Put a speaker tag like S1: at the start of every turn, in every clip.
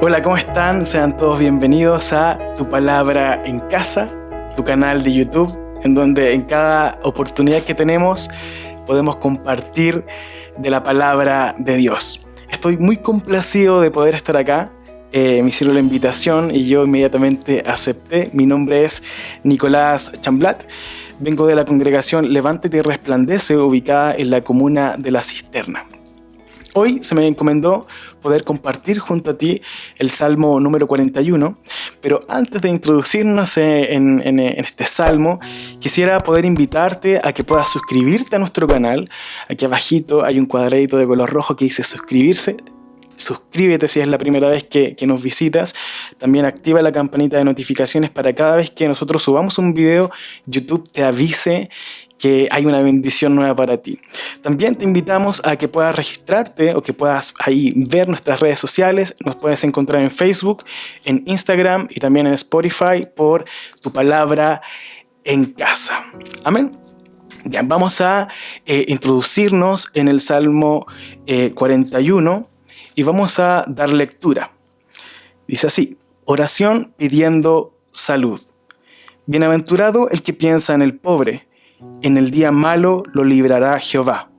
S1: Hola, ¿cómo están? Sean todos bienvenidos a Tu Palabra en Casa, tu canal de YouTube, en donde en cada oportunidad que tenemos podemos compartir de la palabra de Dios. Estoy muy complacido de poder estar acá. Me hicieron la invitación y yo inmediatamente acepté. Mi nombre es Nicolás Chamblat. Vengo de la congregación Levántate y Resplandece, ubicada en la comuna de La Cisterna. Hoy se me encomendó poder compartir junto a ti el Salmo número 41, pero antes de introducirnos en este Salmo, quisiera poder invitarte a que puedas suscribirte a nuestro canal. Aquí abajito hay un cuadradito de color rojo que dice suscribirse. Suscríbete si es la primera vez que nos visitas. También activa la campanita de notificaciones para cada vez que nosotros subamos un video, YouTube te avise que hay una bendición nueva para ti. También te invitamos a que puedas registrarte o que puedas ahí ver nuestras redes sociales. Nos puedes encontrar en Facebook, en Instagram y también en Spotify por Tu Palabra en Casa. Amén. Ya, vamos a introducirnos en el Salmo 41 y vamos a dar lectura. Dice así: oración pidiendo salud. Bienaventurado el que piensa en el pobre. En el día malo lo librará Jehová.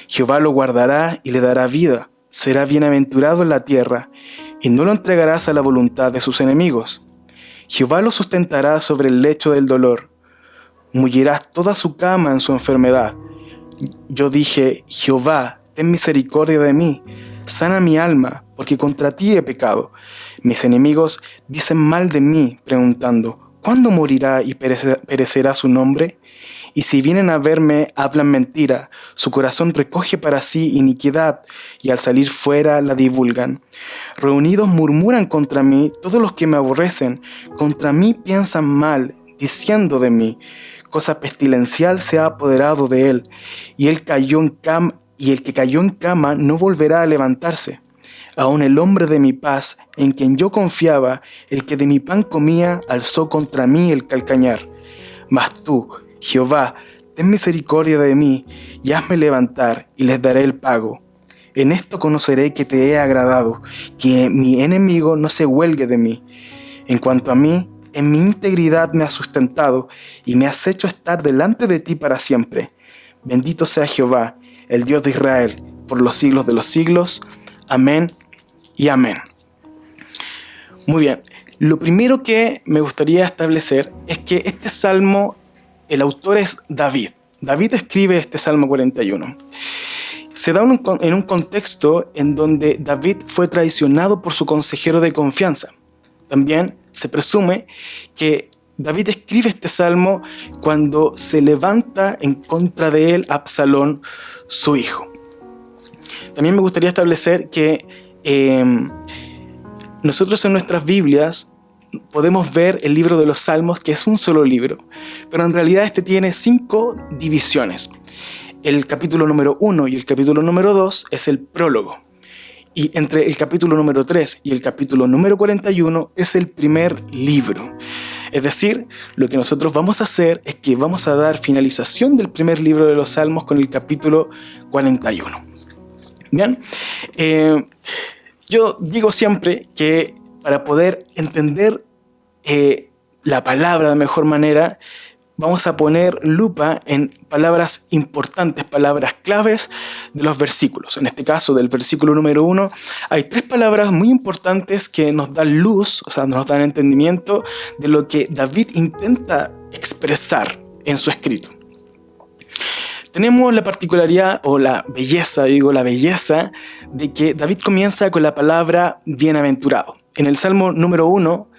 S1: Jehová lo guardará y le dará vida. Será bienaventurado en la tierra, y no lo entregarás a la voluntad de sus enemigos. Jehová lo sustentará sobre el lecho del dolor. Mullirás toda su cama en su enfermedad. Yo dije: Jehová, ten misericordia de mí. Sana mi alma, porque contra ti he pecado. Mis enemigos dicen mal de mí, preguntando: ¿cuándo morirá y perecerá su nombre? Y si vienen a verme, hablan mentira. Su corazón recoge para sí iniquidad, y al salir fuera la divulgan. Reunidos murmuran contra mí todos los que me aborrecen. Contra mí piensan mal, diciendo de mí: cosa pestilencial se ha apoderado de él, y el que cayó en cama no volverá a levantarse. Aun el hombre de mi paz, en quien yo confiaba, el que de mi pan comía, alzó contra mí el calcañar. Mas tú, Jehová, ten misericordia de mí, y hazme levantar, y les daré el pago. En esto conoceré que te he agradado, que mi enemigo no se huelgue de mí. En cuanto a mí, en mi integridad me has sustentado, y me has hecho estar delante de ti para siempre. Bendito sea Jehová, el Dios de Israel, por los siglos de los siglos. Amén y amén. Muy bien, lo primero que me gustaría establecer es que este salmo, el autor es David. David escribe este Salmo 41. Se da en un contexto en donde David fue traicionado por su consejero de confianza. También se presume que David escribe este salmo cuando se levanta en contra de él Absalón, su hijo. También me gustaría establecer que nosotros en nuestras Biblias podemos ver el libro de los Salmos, que es un solo libro, pero en realidad este tiene 5 divisiones. El capítulo número 1 y el capítulo número 2 es el prólogo. Y entre el capítulo número 3 y el capítulo número 41 es el primer libro. Es decir, lo que nosotros vamos a hacer es que vamos a dar finalización del primer libro de los Salmos con el capítulo 41. ¿Bien? Yo digo siempre que para poder entender la palabra de mejor manera, vamos a poner lupa en palabras importantes, palabras claves de los versículos. En este caso, del versículo número 1, hay 3 palabras muy importantes que nos dan luz, o sea, nos dan entendimiento de lo que David intenta expresar en su escrito. Tenemos la particularidad o la belleza de que David comienza con la palabra bienaventurado. En el Salmo número 1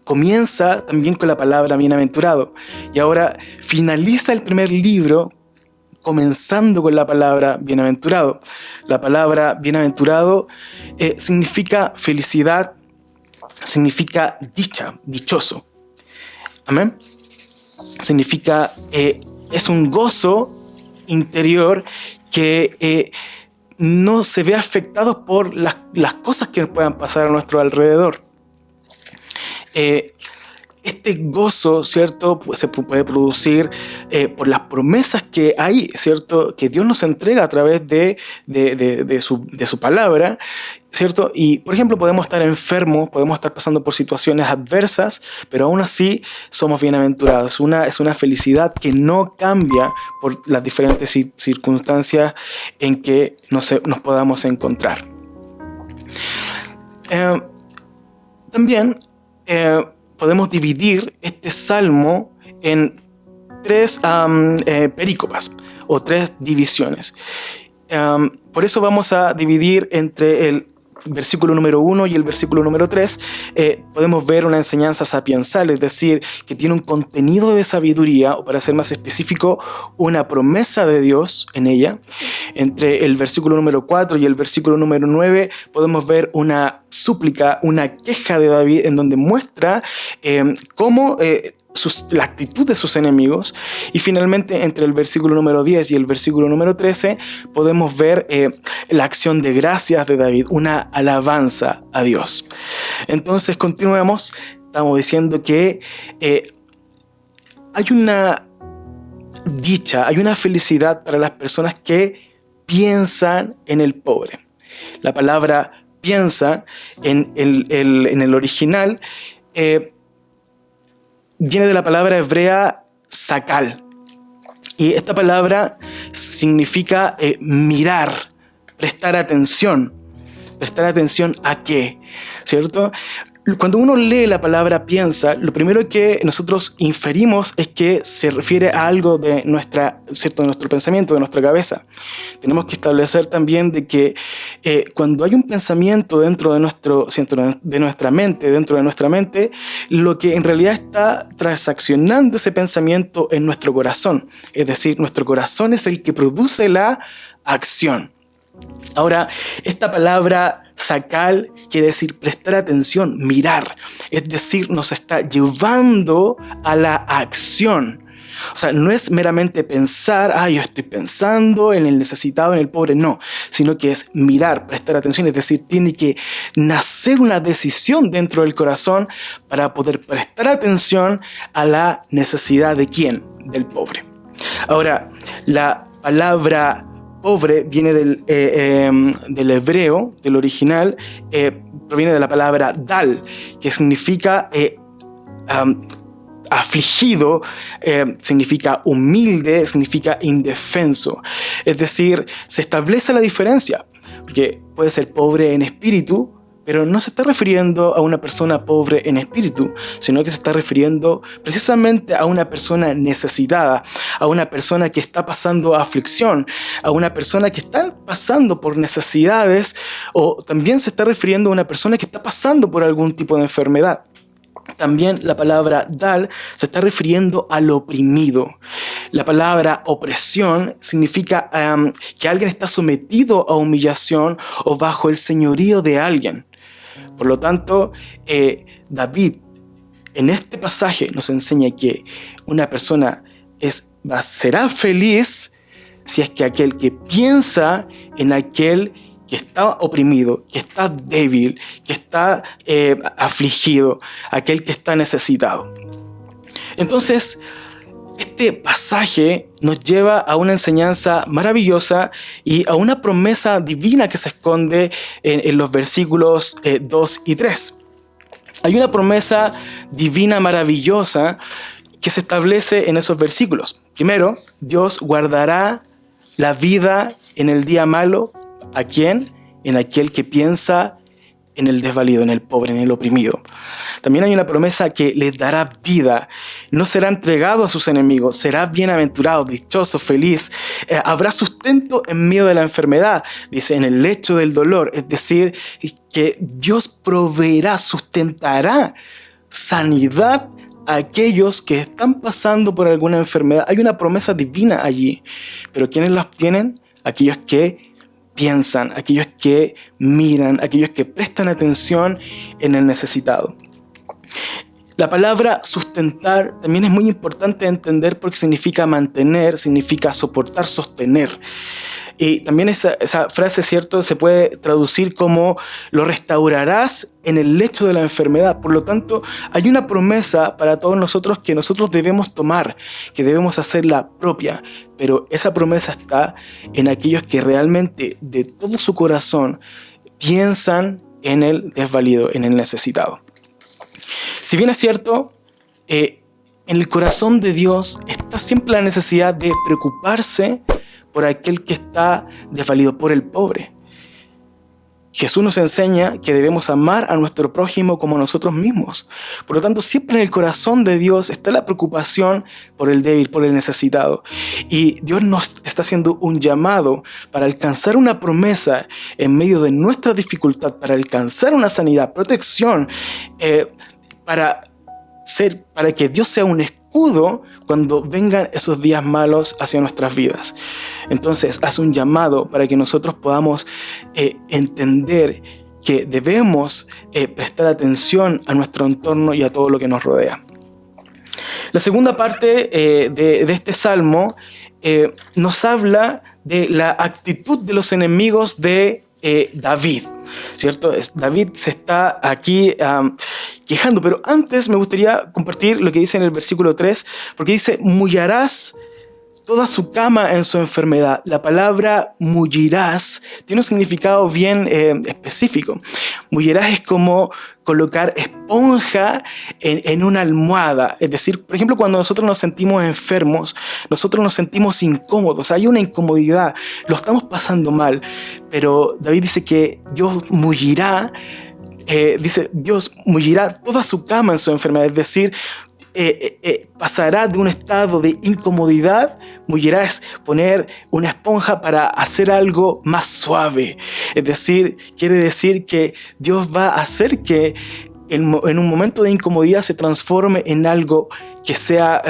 S1: comienza también con la palabra bienaventurado y ahora finaliza el primer libro comenzando con la palabra bienaventurado. La palabra bienaventurado significa felicidad, significa dicha, dichoso. Amén. Significa, es un gozo interior que no se ve afectado por las cosas que puedan pasar a nuestro alrededor. este gozo, ¿cierto?, pues se puede producir por las promesas que hay, ¿cierto?, que Dios nos entrega a través de su palabra, ¿cierto? Y, por ejemplo, podemos estar enfermos, podemos estar pasando por situaciones adversas, pero aún así somos bienaventurados. Es una felicidad que no cambia por las diferentes circunstancias en que nos podamos encontrar. También podemos dividir este salmo en tres perícopas o tres divisiones. Por eso vamos a dividir entre el versículo número 1 y el versículo número 3. Podemos ver una enseñanza sapiensal, es decir, que tiene un contenido de sabiduría, o para ser más específico, una promesa de Dios en ella. Entre el versículo número 4 y el versículo número 9 podemos ver una súplica, una queja de David en donde muestra cómo la actitud de sus enemigos. Y finalmente, entre el versículo número 10 y el versículo número 13 podemos ver la acción de gracias de David, una alabanza a Dios. Entonces continuemos. Estamos diciendo que hay una dicha, hay una felicidad para las personas que piensan en el pobre. La palabra piensa en el original viene de la palabra hebrea sakal. Y esta palabra significa mirar, prestar atención. ¿Prestar atención a qué? ¿Cierto? Cuando uno lee la palabra piensa, lo primero que nosotros inferimos es que se refiere a algo de ¿cierto?, de nuestro pensamiento, de nuestra cabeza. Tenemos que establecer también de que cuando hay un pensamiento dentro de nuestra mente, lo que en realidad está transaccionando ese pensamiento en nuestro corazón. Es decir, nuestro corazón es el que produce la acción. Ahora, esta palabra sakal quiere decir prestar atención, mirar. Es decir, nos está llevando a la acción. O sea, no es meramente pensar, yo estoy pensando en el necesitado, en el pobre, no. Sino que es mirar, prestar atención. Es decir, tiene que nacer una decisión dentro del corazón para poder prestar atención a la necesidad de ¿quién? Del pobre. Ahora, la palabra pobre viene del hebreo, del original, proviene de la palabra dal, que significa afligido, significa humilde, significa indefenso. Es decir, se establece la diferencia, porque puede ser pobre en espíritu, pero no se está refiriendo a una persona pobre en espíritu, sino que se está refiriendo precisamente a una persona necesitada, a una persona que está pasando aflicción, a una persona que está pasando por necesidades, o también se está refiriendo a una persona que está pasando por algún tipo de enfermedad. También la palabra dal se está refiriendo al oprimido. La palabra opresión significa que alguien está sometido a humillación o bajo el señorío de alguien. Por lo tanto, David en este pasaje nos enseña que una persona será feliz si es que aquel que piensa en aquel que está oprimido, que está débil, que está afligido, aquel que está necesitado. Entonces, este pasaje nos lleva a una enseñanza maravillosa y a una promesa divina que se esconde en los versículos 2 y 3. Hay una promesa divina maravillosa que se establece en esos versículos. Primero, Dios guardará la vida en el día malo. ¿A quién? En aquel que piensa en el desvalido, en el pobre, en el oprimido. También hay una promesa que les dará vida. No será entregado a sus enemigos. Será bienaventurado, dichoso, feliz. Habrá sustento en medio de la enfermedad. Dice, en el lecho del dolor. Es decir, que Dios proveerá, sustentará sanidad a aquellos que están pasando por alguna enfermedad. Hay una promesa divina allí. Pero ¿quiénes la obtienen? Aquellos que piensan, aquellos que miran, aquellos que prestan atención en el necesitado. La palabra sustentar también es muy importante de entender porque significa mantener, significa soportar, sostener. Y también esa frase, ¿cierto?, se puede traducir como lo restaurarás en el lecho de la enfermedad. Por lo tanto, hay una promesa para todos nosotros que nosotros debemos tomar, que debemos hacerla propia. Pero esa promesa está en aquellos que realmente de todo su corazón piensan en el desvalido, en el necesitado. Si bien es cierto, en el corazón de Dios está siempre la necesidad de preocuparse por aquel que está desvalido, por el pobre. Jesús nos enseña que debemos amar a nuestro prójimo como a nosotros mismos. Por lo tanto, siempre en el corazón de Dios está la preocupación por el débil, por el necesitado. Y Dios nos está haciendo un llamado para alcanzar una promesa en medio de nuestra dificultad, para alcanzar una sanidad, protección, para que Dios sea un escudo cuando vengan esos días malos hacia nuestras vidas. Entonces, hace un llamado para que nosotros podamos entender que debemos prestar atención a nuestro entorno y a todo lo que nos rodea. La segunda parte de este salmo nos habla de la actitud de los enemigos de David, ¿cierto? David se está aquí quejando, pero antes me gustaría compartir lo que dice en el versículo 3, porque dice, mullirás toda su cama en su enfermedad. La palabra mullirás tiene un significado bien específico. Mullirás es como colocar esponja en una almohada. Es decir, por ejemplo, cuando nosotros nos sentimos enfermos, nosotros nos sentimos incómodos, hay una incomodidad, lo estamos pasando mal. Pero David dice que Dios mullirá, Dios mullirá toda su cama en su enfermedad. Es decir, pasará de un estado de incomodidad, mullirá es poner una esponja para hacer algo más suave. Es decir, quiere decir que Dios va a hacer que en un momento de incomodidad se transforme en algo que sea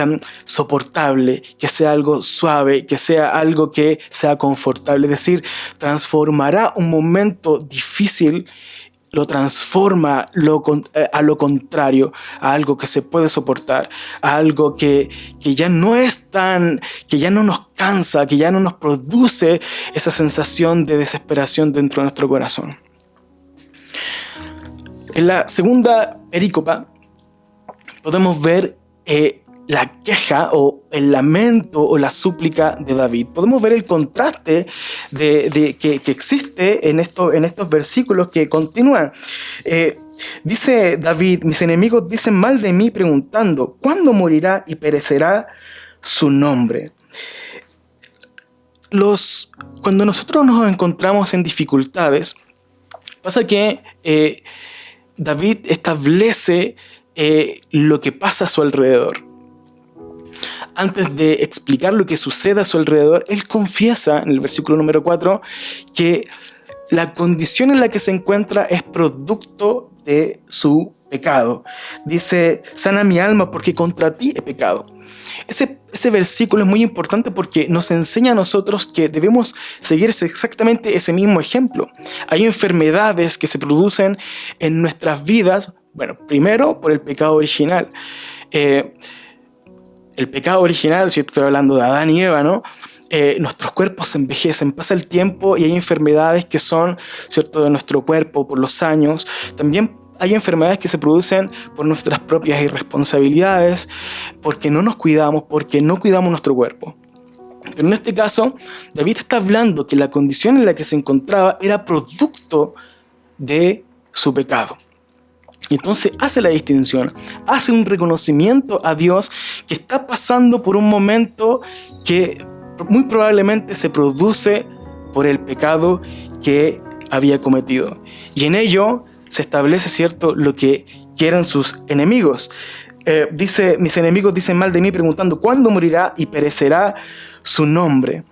S1: soportable, que sea algo suave, que sea algo que sea confortable. Es decir, transformará un momento difícil, lo transforma a lo contrario, a algo que se puede soportar, a algo que ya no es que ya no nos cansa, que ya no nos produce esa sensación de desesperación dentro de nuestro corazón. En la segunda perícopa podemos ver la queja o el lamento o la súplica de David. Podemos ver el contraste que existe en estos versículos que continúan. Dice David, mis enemigos dicen mal de mí preguntando, ¿cuándo morirá y perecerá su nombre? Cuando nosotros nos encontramos en dificultades, pasa que David establece lo que pasa a su alrededor. Antes de explicar lo que sucede a su alrededor, él confiesa en el versículo número 4 que la condición en la que se encuentra es producto de su pecado. Dice, sana mi alma porque contra ti he pecado. Ese versículo es muy importante porque nos enseña a nosotros que debemos seguir exactamente ese mismo ejemplo. Hay enfermedades que se producen en nuestras vidas, bueno, primero por el pecado original. El pecado original, si estoy hablando de Adán y Eva, ¿no? Nuestros cuerpos se envejecen, pasa el tiempo y hay enfermedades que son, ¿cierto?, de nuestro cuerpo por los años. También hay enfermedades que se producen por nuestras propias irresponsabilidades, porque no nos cuidamos, porque no cuidamos nuestro cuerpo. Pero en este caso, David está hablando que la condición en la que se encontraba era producto de su pecado. Entonces hace la distinción, hace un reconocimiento a Dios que está pasando por un momento que muy probablemente se produce por el pecado que había cometido. Y en ello se establece, ¿cierto?, lo que quieren sus enemigos. Dice, mis enemigos dicen mal de mí preguntando, ¿cuándo morirá y perecerá su nombre?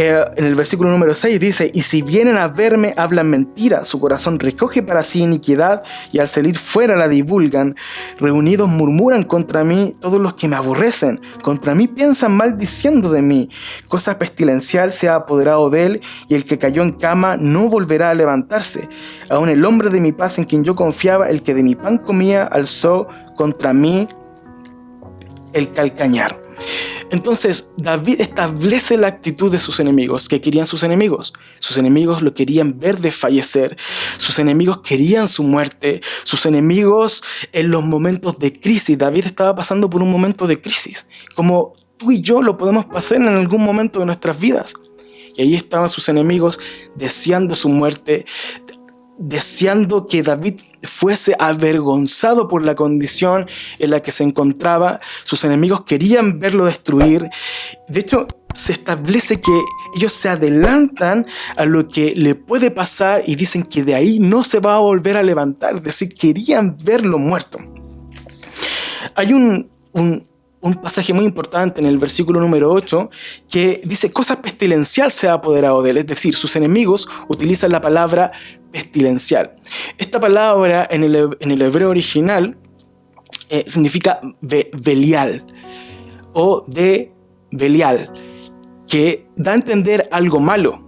S1: en el versículo número 6 dice: y si vienen a verme, hablan mentira, su corazón recoge para sí iniquidad, y al salir fuera la divulgan. Reunidos murmuran contra mí todos los que me aborrecen, contra mí piensan maldiciendo de mí. Cosa pestilencial se ha apoderado de él, y el que cayó en cama no volverá a levantarse. Aún el hombre de mi paz en quien yo confiaba, el que de mi pan comía, alzó contra mí el calcañar. Entonces David establece la actitud de sus enemigos. ¿Qué querían sus enemigos? Sus enemigos lo querían ver desfallecer. Sus enemigos querían su muerte. Sus enemigos en los momentos de crisis. David estaba pasando por un momento de crisis, como tú y yo lo podemos pasar en algún momento de nuestras vidas. Y ahí estaban sus enemigos deseando su muerte, deseando que David fuese avergonzado por la condición en la que se encontraba. Sus enemigos querían verlo destruir. De hecho, se establece que ellos se adelantan a lo que le puede pasar y dicen que de ahí no se va a volver a levantar. Es decir, querían verlo muerto. Hay un pasaje muy importante en el versículo número 8 que dice: cosa pestilencial se ha apoderado de él. Es decir, sus enemigos utilizan la palabra pestilencial. Esta palabra en el hebreo original significa Belial o de Belial, que da a entender algo malo.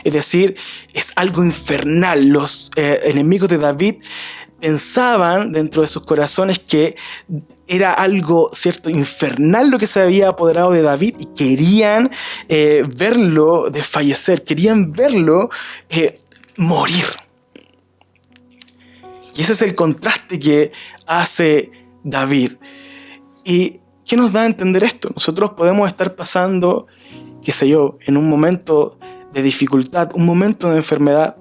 S1: Es decir, es algo infernal. Los enemigos de David pensaban dentro de sus corazones que era algo, cierto, infernal lo que se había apoderado de David, y querían verlo desfallecer, querían verlo morir. Y ese es el contraste que hace David. ¿Y qué nos da a entender esto? Nosotros podemos estar pasando, qué sé yo, en un momento de dificultad, un momento de enfermedad,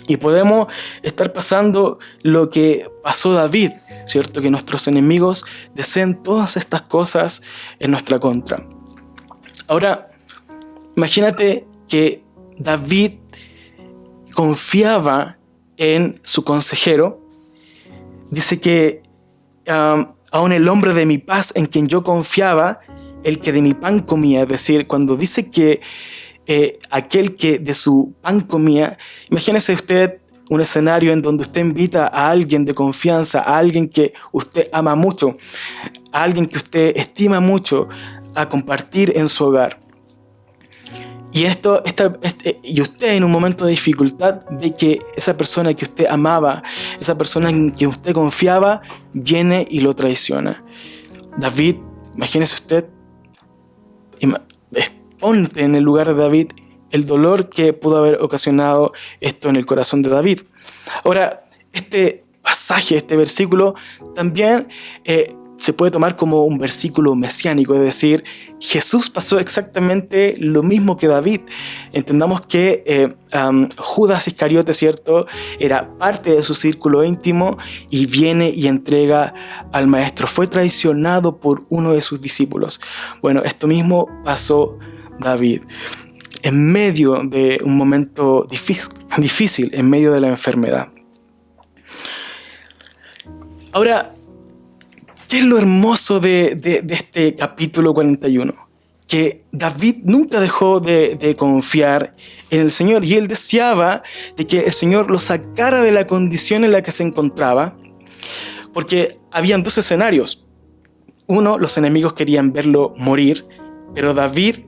S1: y podemos estar pasando lo que pasó David, ¿cierto? Que nuestros enemigos deseen todas estas cosas en nuestra contra. Ahora, imagínate que David confiaba en su consejero. Dice que aún el hombre de mi paz en quien yo confiaba, el que de mi pan comía. Es decir, cuando dice que aquel que de su pan comía, imagínese usted un escenario en donde usted invita a alguien de confianza, a alguien que usted ama mucho, a alguien que usted estima mucho, a compartir en su hogar. Y y usted en un momento de dificultad ve que esa persona que usted amaba, esa persona en quien usted confiaba, viene y lo traiciona. David, imagínese usted, ponte en el lugar de David, el dolor que pudo haber ocasionado esto en el corazón de David. Ahora, este pasaje, este versículo, también se puede tomar como un versículo mesiánico, es decir, Jesús pasó exactamente lo mismo que David. Entendamos que Judas Iscariote, ¿cierto?, era parte de su círculo íntimo y viene y entrega al maestro. Fue traicionado por uno de sus discípulos. Bueno, esto mismo pasó David. En medio de un momento difícil, en medio de la enfermedad. Ahora, ¿qué es lo hermoso de este capítulo 41? Que David nunca dejó de confiar en el Señor, y él deseaba de que el Señor lo sacara de la condición en la que se encontraba, porque habían dos escenarios. Uno, los enemigos querían verlo morir, pero David,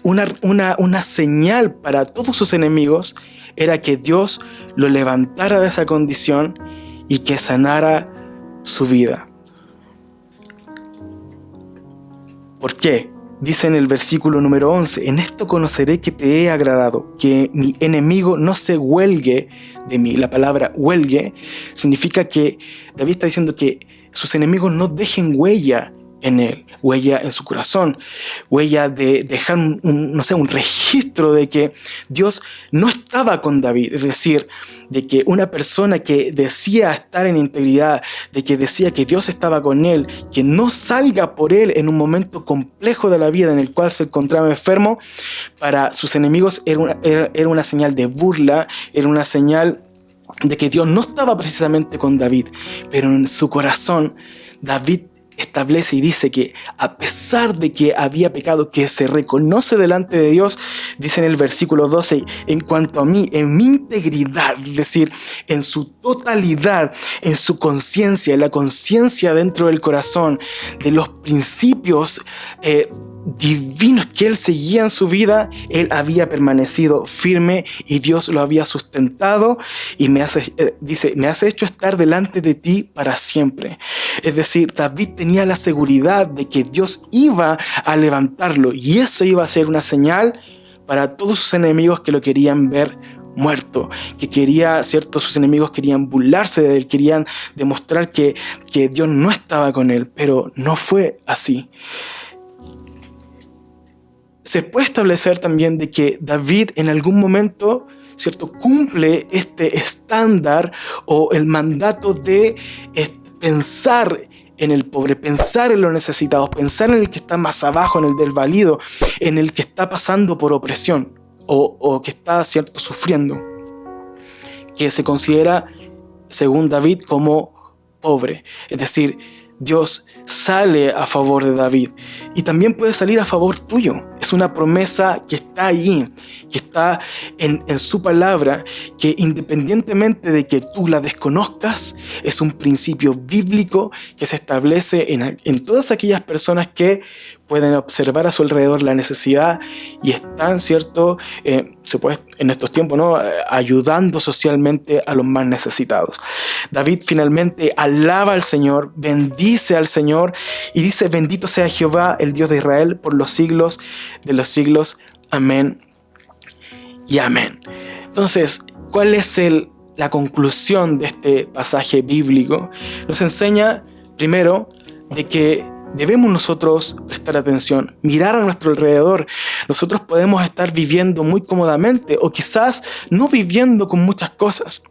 S1: una señal para todos sus enemigos era que Dios lo levantara de esa condición y que sanara su vida. ¿Por qué? Dice en el versículo número 11: en esto conoceré que te he agradado, que mi enemigo no se huelgue de mí. La palabra huelgue significa que David está diciendo que sus enemigos no dejen huella en él, huella en su corazón, huella de dejar un registro de que Dios no estaba con David. Es decir, de que una persona que decía estar en integridad, de que decía que Dios estaba con él, que no salga por él en un momento complejo de la vida en el cual se encontraba enfermo, para sus enemigos era una señal de burla, era una señal de que Dios no estaba precisamente con David, pero en su corazón David establece y dice que a pesar de que había pecado, que se reconoce delante de Dios, dice en el versículo 12, en cuanto a mí, en mi integridad, es decir, en su totalidad, en su conciencia, en la conciencia dentro del corazón, de los principios divinos que él seguía en su vida, él había permanecido firme y Dios lo había sustentado y dice, me has hecho estar delante de ti para siempre. Es decir, David tenía la seguridad de que Dios iba a levantarlo y eso iba a ser una señal para todos sus enemigos que lo querían ver muerto, sus enemigos querían burlarse de él, querían demostrar que Dios no estaba con él, pero no fue así. Se puede establecer también de que David en algún momento, cumple este estándar o el mandato de pensar en el pobre, pensar en los necesitados, pensar en el que está más abajo, en el desvalido, en el que está pasando por opresión o que está sufriendo, que se considera, según David, como pobre. Es decir, Dios sale a favor de David y también puede salir a favor tuyo. Es una promesa que está allí, que está en su palabra, que independientemente de que tú la desconozcas, es un principio bíblico que se establece en todas aquellas personas que pueden observar a su alrededor la necesidad y están, en estos tiempos, ¿no?, ayudando socialmente a los más necesitados. David finalmente alaba al Señor, bendice al Señor y dice: bendito sea Jehová, el Dios de Israel, por los siglos de los siglos. Amén y amén. Entonces, ¿cuál es la conclusión de este pasaje bíblico? Nos enseña, primero, de que debemos nosotros prestar atención, mirar a nuestro alrededor. Nosotros podemos estar viviendo muy cómodamente o quizás no viviendo con muchas cosas,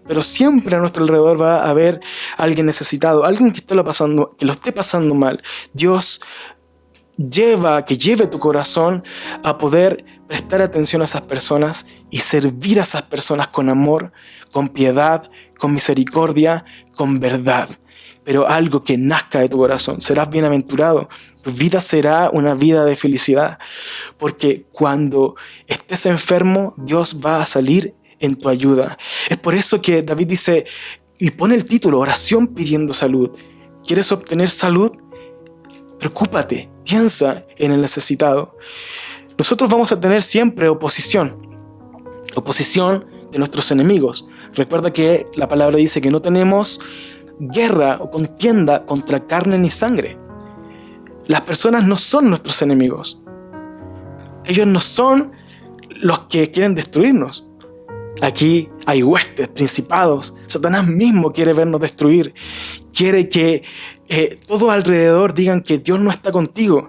S1: pero siempre a nuestro alrededor va a haber alguien necesitado, alguien que lo esté pasando mal. Dios que lleve tu corazón a poder prestar atención a esas personas y servir a esas personas con amor, con piedad, con misericordia, con verdad. Pero algo que nazca de tu corazón. Serás bienaventurado. Tu vida será una vida de felicidad. Porque cuando estés enfermo, Dios va a salir en tu ayuda. Es por eso que David dice, y pone el título, oración pidiendo salud. ¿Quieres obtener salud? Preocúpate, piensa en el necesitado. Nosotros vamos a tener siempre oposición de nuestros enemigos. Recuerda que la palabra dice que no tenemos guerra o contienda contra carne ni sangre. Las personas no son nuestros enemigos. Ellos no son los que quieren destruirnos. Aquí hay huestes, principados. Satanás mismo quiere vernos destruir. Quiere que todos alrededor digan que Dios no está contigo.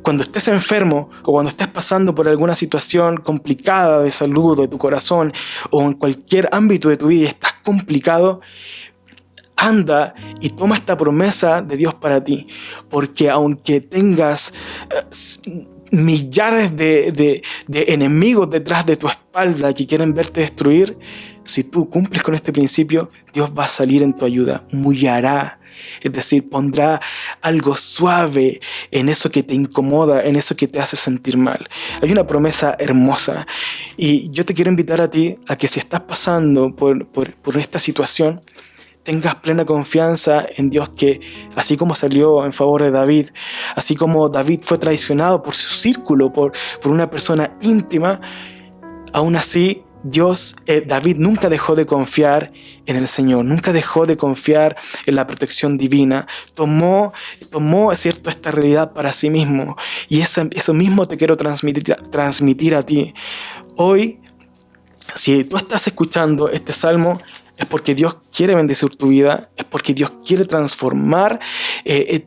S1: Cuando estés enfermo o cuando estés pasando por alguna situación complicada de salud, de tu corazón o en cualquier ámbito de tu vida y estás complicado, anda y toma esta promesa de Dios para ti, porque aunque tengas millares de enemigos detrás de tu espalda que quieren verte destruir, si tú cumples con este principio, Dios va a salir en tu ayuda, mullará, es decir, pondrá algo suave en eso que te incomoda, en eso que te hace sentir mal. Hay una promesa hermosa y yo te quiero invitar a ti a que si estás pasando por esta situación, tengas plena confianza en Dios, que así como salió en favor de David, así como David fue traicionado por su círculo, por una persona íntima, aún así David nunca dejó de confiar en el Señor, nunca dejó de confiar en la protección divina. Tomó esta realidad para sí mismo, y eso mismo te quiero transmitir a ti. Hoy, si tú estás escuchando este salmo, es porque Dios quiere bendecir tu vida, es porque Dios quiere transformar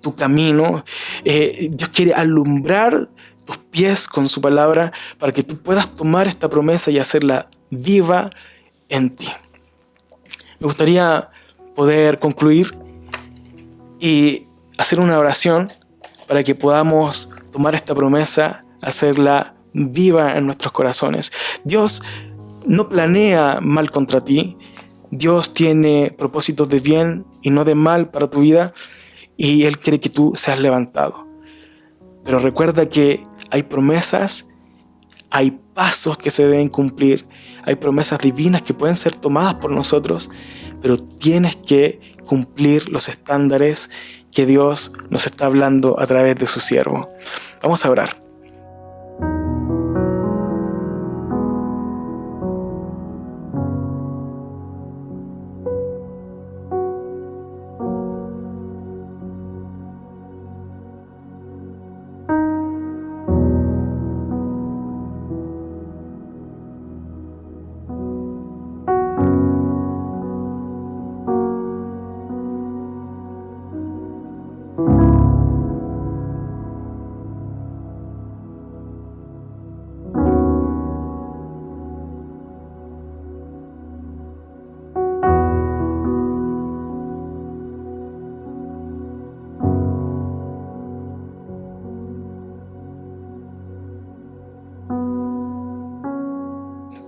S1: tu camino, Dios quiere alumbrar tus pies con su palabra para que tú puedas tomar esta promesa y hacerla viva en ti. Me gustaría poder concluir y hacer una oración para que podamos tomar esta promesa, hacerla viva en nuestros corazones. Dios no planea mal contra ti. Dios tiene propósitos de bien y no de mal para tu vida. y Él quiere que tú seas levantado. Pero recuerda que hay promesas, hay pasos que se deben cumplir, hay promesas divinas que pueden ser tomadas por nosotros, pero tienes que cumplir los estándares que Dios nos está hablando a través de su siervo. Vamos a orar.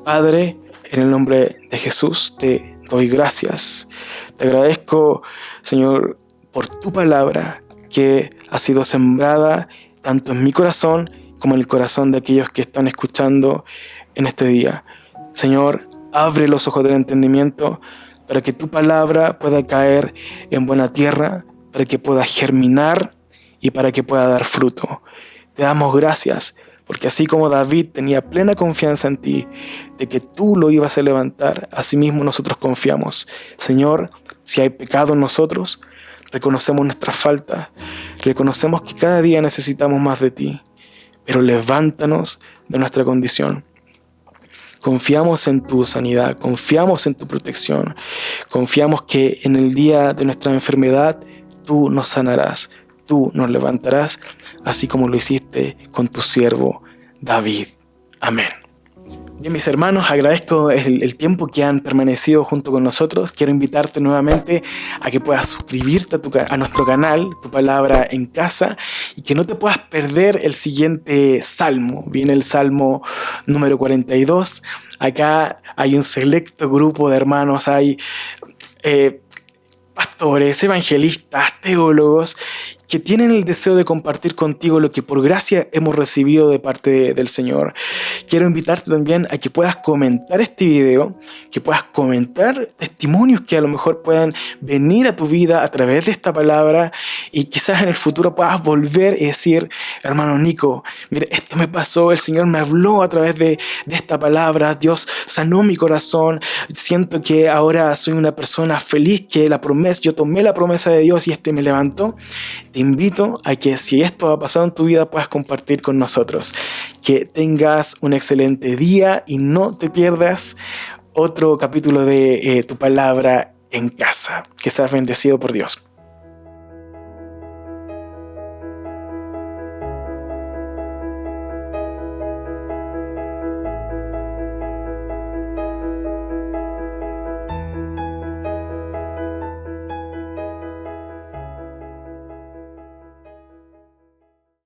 S1: Padre, en el nombre de Jesús te doy gracias. Te agradezco, Señor, por tu palabra que ha sido sembrada tanto en mi corazón como en el corazón de aquellos que están escuchando en este día. Señor, abre los ojos del entendimiento para que tu palabra pueda caer en buena tierra, para que pueda germinar y para que pueda dar fruto. Te damos gracias, porque así como David tenía plena confianza en ti, de que tú lo ibas a levantar, asimismo nosotros confiamos. Señor, si hay pecado en nosotros, reconocemos nuestras faltas, reconocemos que cada día necesitamos más de ti, pero levántanos de nuestra condición. Confiamos en tu sanidad, confiamos en tu protección, confiamos que en el día de nuestra enfermedad tú nos sanarás, tú nos levantarás, así como lo hiciste con tu siervo David. Amén. Bien, mis hermanos, agradezco el tiempo que han permanecido junto con nosotros. Quiero invitarte nuevamente a que puedas suscribirte a nuestro canal, Tu Palabra en Casa, y que no te puedas perder el siguiente salmo. Viene el salmo número 42. Acá hay un selecto grupo de hermanos, hay pastores, evangelistas, teólogos, que tienen el deseo de compartir contigo lo que por gracia hemos recibido de parte del Señor. Quiero invitarte también a que puedas comentar este video, que puedas comentar testimonios que a lo mejor puedan venir a tu vida a través de esta palabra, y quizás en el futuro puedas volver y decir: hermano Nico, mire, esto me pasó, el Señor me habló a través de esta palabra, Dios sanó mi corazón, siento que ahora soy una persona feliz, que yo tomé la promesa de Dios y me levantó. Te invito a que, si esto ha pasado en tu vida, puedas compartir con nosotros. Que tengas un excelente día y no te pierdas otro capítulo de Tu Palabra en Casa. Que seas bendecido por Dios.